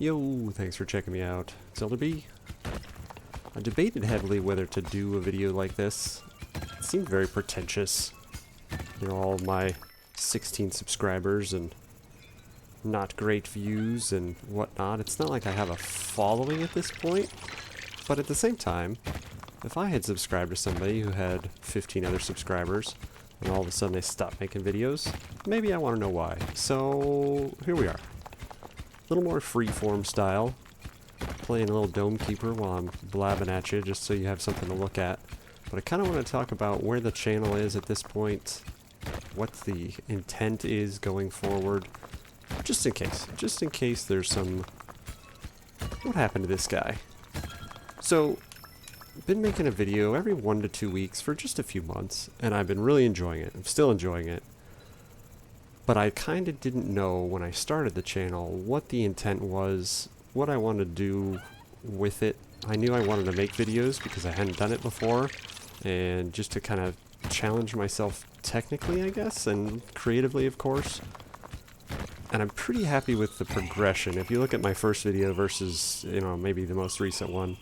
Yo, thanks for checking me out. It's Elder B. I debated heavily whether to do a video like this. It seemed very pretentious. You know, all my 16 subscribers and not great views and whatnot. It's not like I have a following at this point, but at the same time, if I had subscribed to somebody who had 15 other subscribers and all of a sudden they stopped making videos, maybe I want to know why. So here we are. A little more freeform style, playing a little Dome Keeper while I'm blabbing at you just so you have something to look at. But I kind of want to talk about where the channel is at this point, what the intent is going forward, just in case there's some... What happened to this guy? So, I've been making a video every 1 to 2 weeks for just a few months, and I've been really enjoying it. I'm still enjoying it. But I kind of didn't know when I started the channel what the intent was, what I wanted to do with it. I knew I wanted to make videos because I hadn't done it before, and just to kind of challenge myself technically, I guess, and creatively, of course. And I'm pretty happy with the progression. If you look at my first video versus, you know, maybe the most recent one,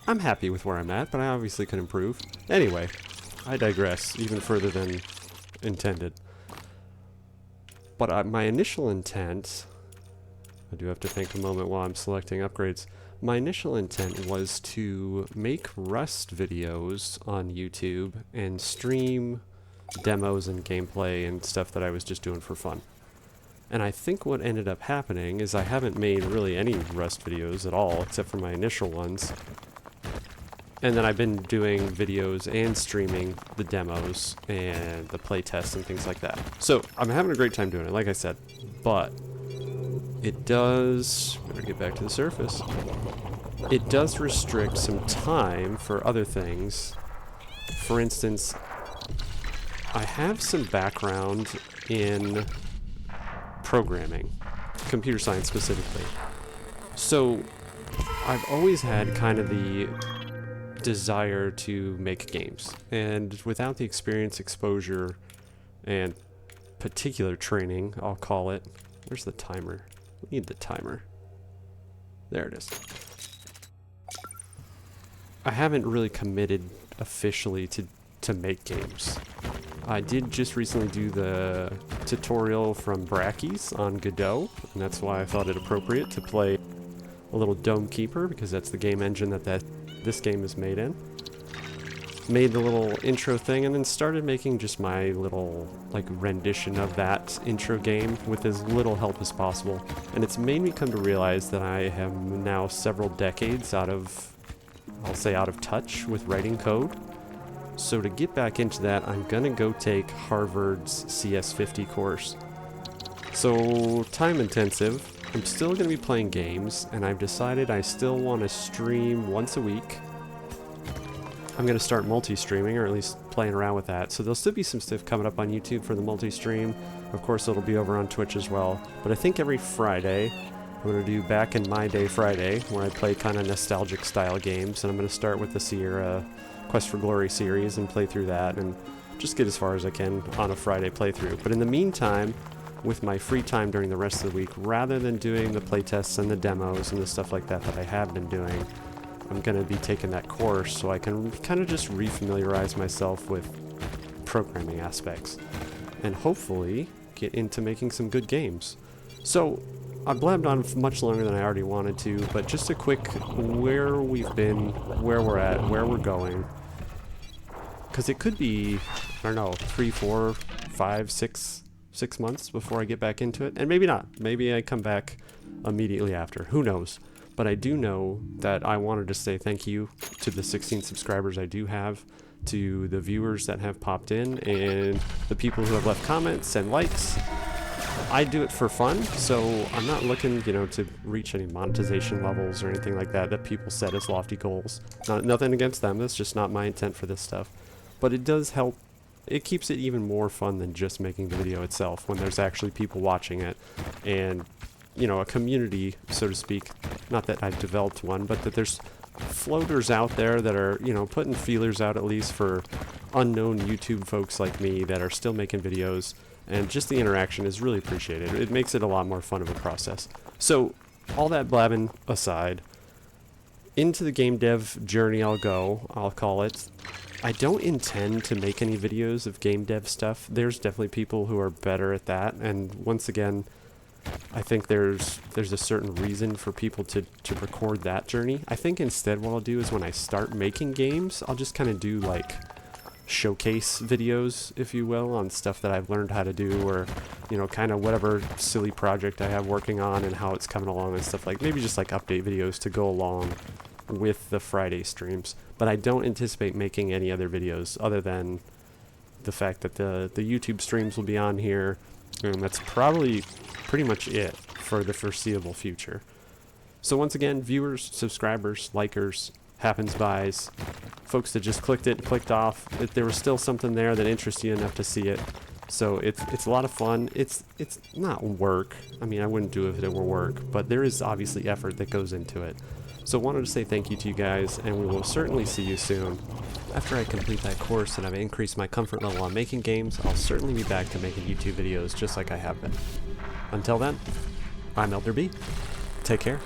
I'm happy with where I'm at, but I obviously could improve. Anyway, I digress even further than intended. But my initial intent, I do have to think a moment while I'm selecting upgrades. My initial intent was to make Rust videos on YouTube and stream demos and gameplay and stuff that I was just doing for fun. And I think what ended up happening is I haven't made really any Rust videos at all, except for my initial ones. And then I've been doing videos and streaming the demos and the playtests and things like that. So I'm having a great time doing it, like I said. But it does... Better get back to the surface. It does restrict some time for other things. For instance, I have some background in programming, computer science specifically. So I've always had kind of the desire to make games, and without the experience, exposure, and particular training, I'll call it. Where's the timer? We need the timer. There it is. I haven't really committed officially to make games. I did just recently do the tutorial from Brackeys on Godot, and that's why I thought it appropriate to play a little Dome Keeper, because that's the game engine that this game is made in. Made the little intro thing and then started making just my little like rendition of that intro game with as little help as possible. And it's made me come to realize that I am now several decades out of, I'll say, out of touch with writing code. So to get back into that, I'm gonna go take Harvard's CS50 course. So time intensive. I'm still going to be playing games, and I've decided I still want to stream once a week. I'm going to start multi-streaming, or at least playing around with that. So there'll still be some stuff coming up on YouTube for the multi-stream. Of course, it'll be over on Twitch as well. But I think every Friday, I'm going to do Back in My Day Friday, where I play kind of nostalgic style games. And I'm going to start with the Sierra Quest for Glory series and play through that, and just get as far as I can on a Friday playthrough. But in the meantime, with my free time during the rest of the week, rather than doing the playtests and the demos and the stuff like that that I have been doing, I'm going to be taking that course so I can kind of just refamiliarize myself with programming aspects and hopefully get into making some good games. So I blabbed on much longer than I already wanted to, but just a quick where we've been, where we're at, where we're going. Because it could be, I don't know, 3, 4, 5, 6 months before I get back into it, and maybe not. Maybe I come back immediately after. Who knows? But I do know that I wanted to say thank you to the 16 subscribers I do have, to the viewers that have popped in, and the people who have left comments and likes. I do it for fun, so I'm not looking, you know, to reach any monetization levels or anything like that people set as lofty goals. Nothing against them. That's just not my intent for this stuff. But it does help. It keeps it even more fun than just making the video itself when there's actually people watching it and, you know, a community, so to speak. Not that I've developed one, but that there's floaters out there that are, you know, putting feelers out at least for unknown YouTube folks like me that are still making videos, and just the interaction is really appreciated. It makes it a lot more fun of a process. So all that blabbing aside, into the game dev journey I'll call it. I don't intend to make any videos of game dev stuff. There's definitely people who are better at that, and once again, I think there's a certain reason for people to record that journey. I think instead what I'll do is when I start making games, I'll just kind of do like showcase videos, if you will, on stuff that I've learned how to do, or, you know, kind of whatever silly project I have working on and how it's coming along and stuff, like maybe just like update videos to go along with the Friday streams. But I don't anticipate making any other videos other than the fact that the YouTube streams will be on here, and that's probably pretty much it for the foreseeable future. So once again, viewers, subscribers, likers, happens-bys, folks that just clicked it and clicked off, if there was still something there that interests you enough to see it. So it's a lot of fun. It's not work. I mean, I wouldn't do it if it were work, but there is obviously effort that goes into it. So wanted to say thank you to you guys, and we will certainly see you soon. After I complete that course and I've increased my comfort level on making games, I'll certainly be back to making YouTube videos just like I have been. Until then, I'm Elder B. Take care.